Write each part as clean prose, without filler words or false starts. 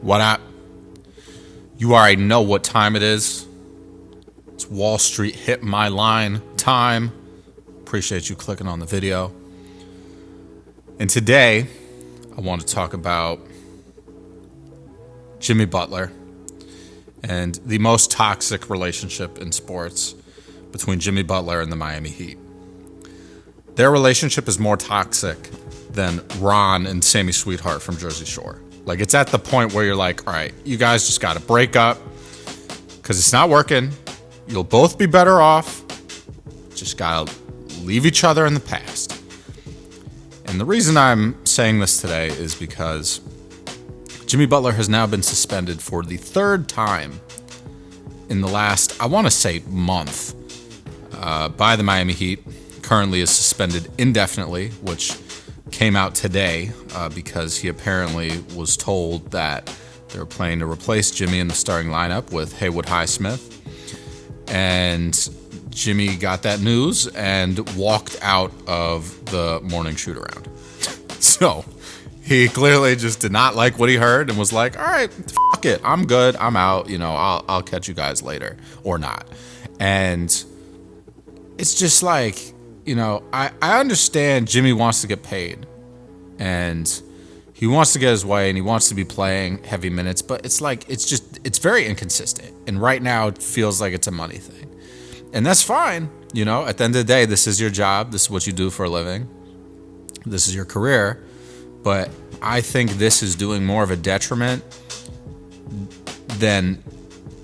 What up? You already know what time it is. It's Wall Street Hit My Line time. Appreciate you clicking on the video. And today, I want to talk about Jimmy Butler and the most toxic relationship in sports between Jimmy Butler and the Miami Heat. Their relationship is more toxic than Ron and Sammy Sweetheart from Jersey Shore. Like, it's at the point where you're like, all right, you guys just got to break up because it's not working. You'll both be better off. Just got to leave each other in the past. And the reason I'm saying this today is because Jimmy Butler has now been suspended for the third time in the last, I want to say, month by the Miami Heat. Currently is suspended indefinitely, which came out today because he apparently was told that they were planning to replace Jimmy in the starting lineup with Haywood Highsmith. And Jimmy got that news and walked out of the morning shoot around. So he clearly just did not like what he heard and was like, all right, fuck it. I'm good. I'm out. You know, I'll catch you guys later or not. And it's just like, you know, I understand Jimmy wants to get paid and he wants to get his way and he wants to be playing heavy minutes, but it's like, it's very inconsistent. And right now it feels like it's a money thing. And that's fine. You know, at the end of the day, this is your job. This is what you do for a living. This is your career. But I think this is doing more of a detriment than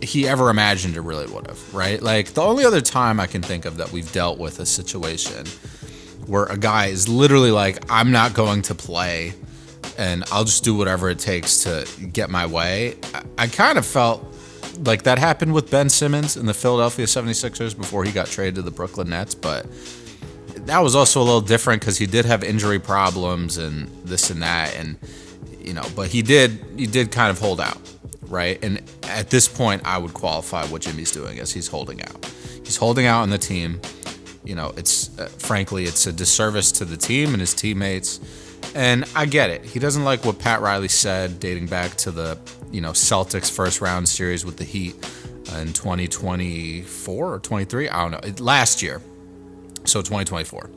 he ever imagined it really would have, right? Like, the only other time I can think of that we've dealt with a situation where a guy is literally like, I'm not going to play and I'll just do whatever it takes to get my way. I kind of felt like that happened with Ben Simmons in the Philadelphia 76ers before he got traded to the Brooklyn Nets, but that was also a little different because he did have injury problems and this and that, and you know, but he did kind of hold out, right? And at this point, I would qualify what Jimmy's doing as he's holding out. He's holding out on the team. You know, it's frankly, it's a disservice to the team and his teammates. And I get it. He doesn't like what Pat Riley said dating back to the, you know, Celtics first round series with the Heat in 2024 or 23. I don't know. Last year. So 2024.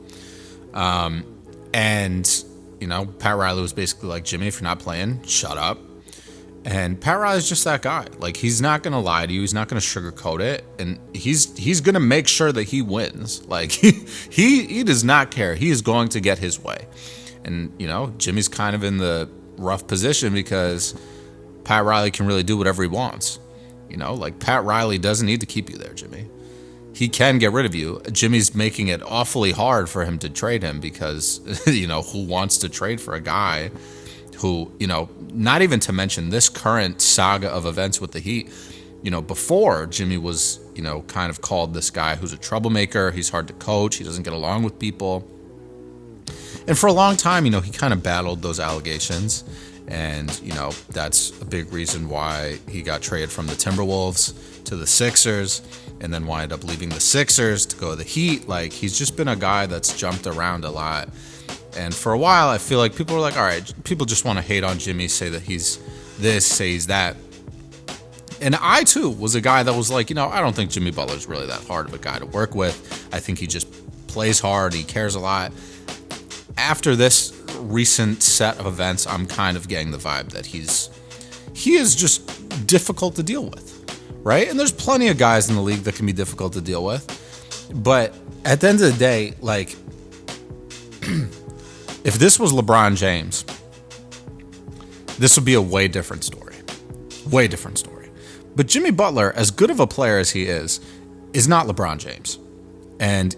And, you know, Pat Riley was basically like, Jimmy, if you're not playing, shut up. And Pat Riley's just that guy. Like, he's not going to lie to you. He's not going to sugarcoat it. And he's going to make sure that he wins. Like, he does not care. He is going to get his way. And, you know, Jimmy's kind of in the rough position because Pat Riley can really do whatever he wants. You know, like, Pat Riley doesn't need to keep you there, Jimmy. He can get rid of you. Jimmy's making it awfully hard for him to trade him because, you know, who wants to trade for a guy who, you know, not even to mention this current saga of events with the Heat. You know, before Jimmy was, you know, kind of called this guy who's a troublemaker. He's hard to coach. He doesn't get along with people. And for a long time, you know, he kind of battled those allegations. And, you know, that's a big reason why he got traded from the Timberwolves to the Sixers and then wind up leaving the Sixers to go to the Heat. Like, he's just been a guy that's jumped around a lot. And for a while, I feel like people are like, all right, people just want to hate on Jimmy, say that he's this, say he's that. And I, too, was a guy that was like, you know, I don't think Jimmy Butler's really that hard of a guy to work with. I think he just plays hard. He cares a lot. After this recent set of events, I'm kind of getting the vibe that he is just difficult to deal with, right? And there's plenty of guys in the league that can be difficult to deal with. But at the end of the day, like, if this was LeBron James, this would be a way different story. Way different story. But Jimmy Butler, as good of a player as he is not LeBron James. And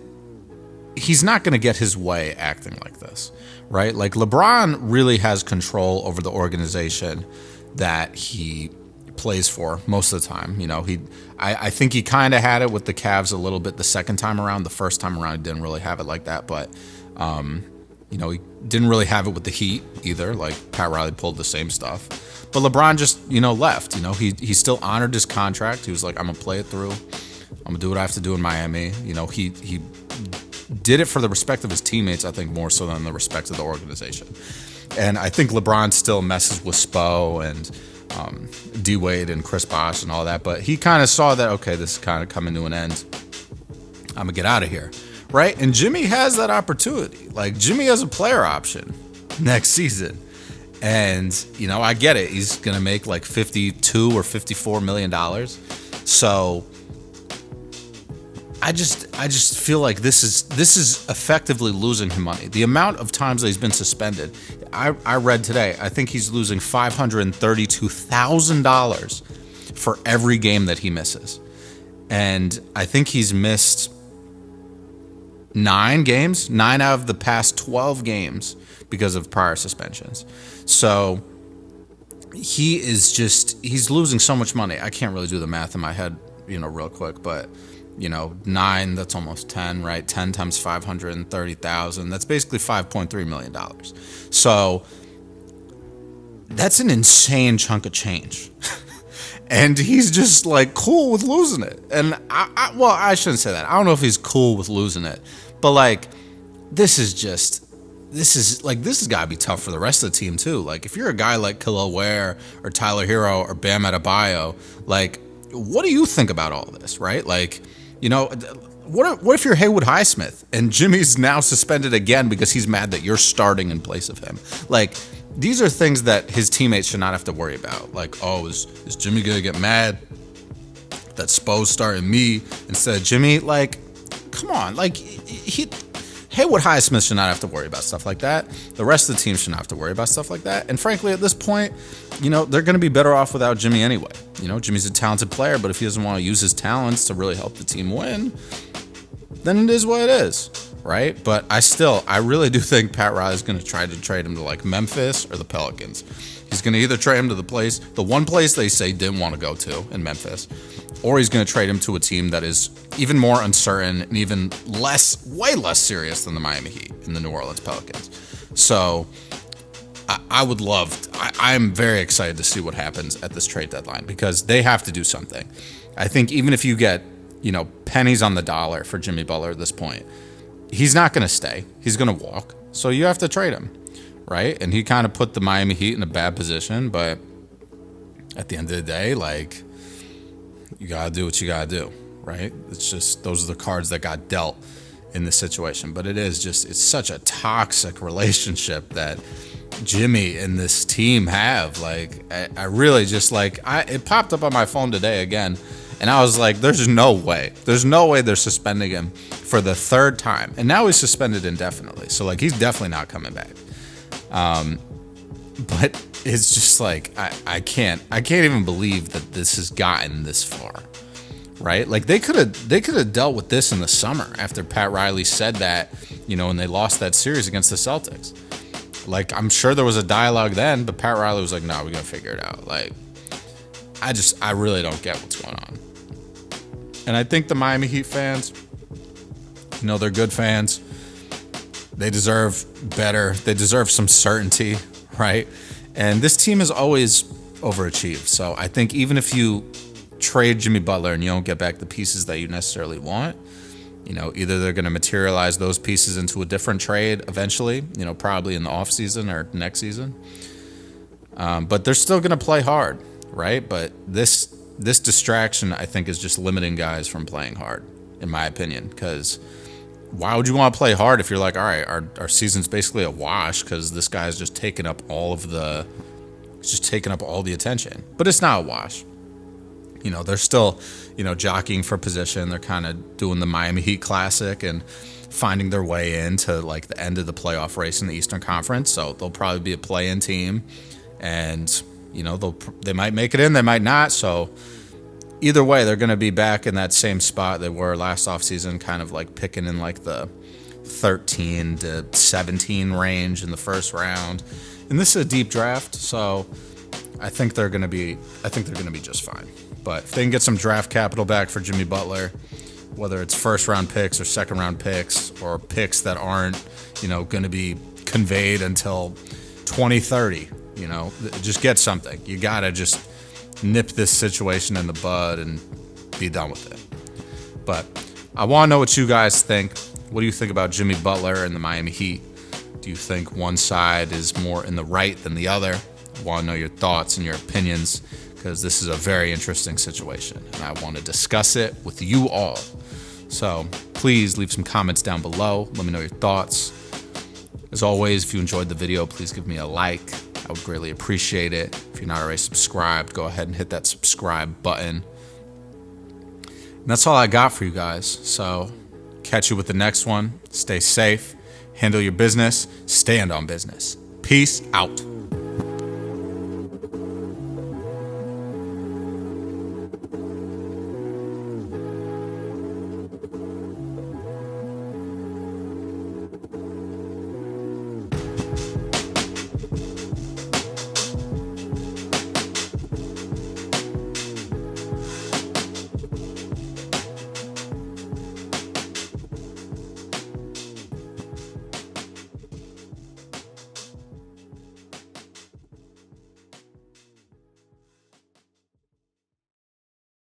he's not going to get his way acting like this, right? Like, LeBron really has control over the organization that he plays for most of the time. You know, I think he kind of had it with the Cavs a little bit the second time around. The first time around, he didn't really have it like that. But, you know, he didn't really have it with the Heat either. Like, Pat Riley pulled the same stuff. But LeBron just, you know, left. You know, he still honored his contract. He was like, I'm going to play it through. I'm going to do what I have to do in Miami. You know, he did it for the respect of his teammates, I think, more so than the respect of the organization. And I think LeBron still messes with Spo and D Wade and Chris Bosh and all that. But he kind of saw that, okay, this is kind of coming to an end. I'm gonna get out of here, right? And Jimmy has that opportunity. Like, Jimmy has a player option next season. And, I get it. He's going to make like $52 or $54 million. So I just feel like this is effectively losing him money. The amount of times that he's been suspended, I read today, I think he's losing $532,000 for every game that he misses. And I think he's missed 9 out of the past 12 games because of prior suspensions. So he's losing so much money. I can't really do the math in my head, real quick, but 9, that's almost 10, right? 10 times 530,000, that's basically $5.3 million. So that's an insane chunk of change. And he's just like cool with losing it. And I shouldn't say that. I don't know if he's cool with losing it, but like, this has got to be tough for the rest of the team too. Like, if you're a guy like Khalil Ware or Tyler Hero or Bam Adebayo, like, what do you think about all this, right? Like, what if you're Haywood Highsmith and Jimmy's now suspended again because he's mad that you're starting in place of him? Like, these are things that his teammates should not have to worry about. Like, oh, is Jimmy gonna get mad that Spo's starting me instead of Jimmy? Like, come on, like, Haywood Highsmith should not have to worry about stuff like that. The rest of the team should not have to worry about stuff like that. And frankly, at this point, they're going to be better off without Jimmy anyway. Jimmy's a talented player, but if he doesn't want to use his talents to really help the team win, then it is what it is, right? But I really do think Pat Riley's going to try to trade him to like Memphis or the Pelicans. He's going to either trade him to the one place they say didn't want to go to in Memphis, or he's going to trade him to a team that is even more uncertain and even way less serious than the Miami Heat and the New Orleans Pelicans. So I'm very excited to see what happens at this trade deadline, because they have to do something. I think even if you get, pennies on the dollar for Jimmy Butler at this point, he's not going to stay. He's going to walk. So you have to trade him, right? And he kind of put the Miami Heat in a bad position, but at the end of the day, like, you got to do what you got to do, right? It's just, those are the cards that got dealt in this situation. But it's such a toxic relationship that Jimmy and this team have. Like, I really just, like, it popped up on my phone today again, and I was like, there's no way they're suspending him for the 3rd time. And now he's suspended indefinitely. So, like, he's definitely not coming back. But it's just like, I can't even believe that this has gotten this far, right? Like, they could have dealt with this in the summer after Pat Riley said that, and they lost that series against the Celtics. Like, I'm sure there was a dialogue then, but Pat Riley was like, no, we're gonna figure it out. Like, I really don't get what's going on. And I think the Miami Heat fans, they're good fans. They deserve better. They deserve some certainty, right? And this team has always overachieved. So I think even if you trade Jimmy Butler and you don't get back the pieces that you necessarily want, either they're going to materialize those pieces into a different trade eventually, probably in the offseason or next season. But they're still going to play hard, right? But this distraction, I think, is just limiting guys from playing hard, in my opinion, because why would you want to play hard if you're like, all right, our season's basically a wash because this guy's just taking up all the attention. But it's not a wash. They're still, jockeying for position. They're kind of doing the Miami Heat classic and finding their way into like the end of the playoff race in the Eastern Conference. So they'll probably be a play-in team, and they might make it in, they might not. So either way, they're going to be back in that same spot they were last offseason, kind of like picking in like the 13 to 17 range in the first round. And this is a deep draft, so I think they're going to be just fine. But if they can get some draft capital back for Jimmy Butler, whether it's first round picks or second round picks or picks that aren't, going to be conveyed until 2030, just get something. You got to just nip this situation in the bud and be done with it. But I want to know what you guys think. What do you think about Jimmy Butler and the Miami Heat? Do you think one side is more in the right than the other? want to know your thoughts and your opinions, because this is a very interesting situation and I want to discuss it with you all. So please leave some comments down below. Let me know your thoughts. As always, if you enjoyed the video, please give me a like. I would greatly appreciate it. If you're not already subscribed, go ahead and hit that subscribe button. And that's all I got for you guys. So catch you with the next one. Stay safe, handle your business, stand on business. Peace out.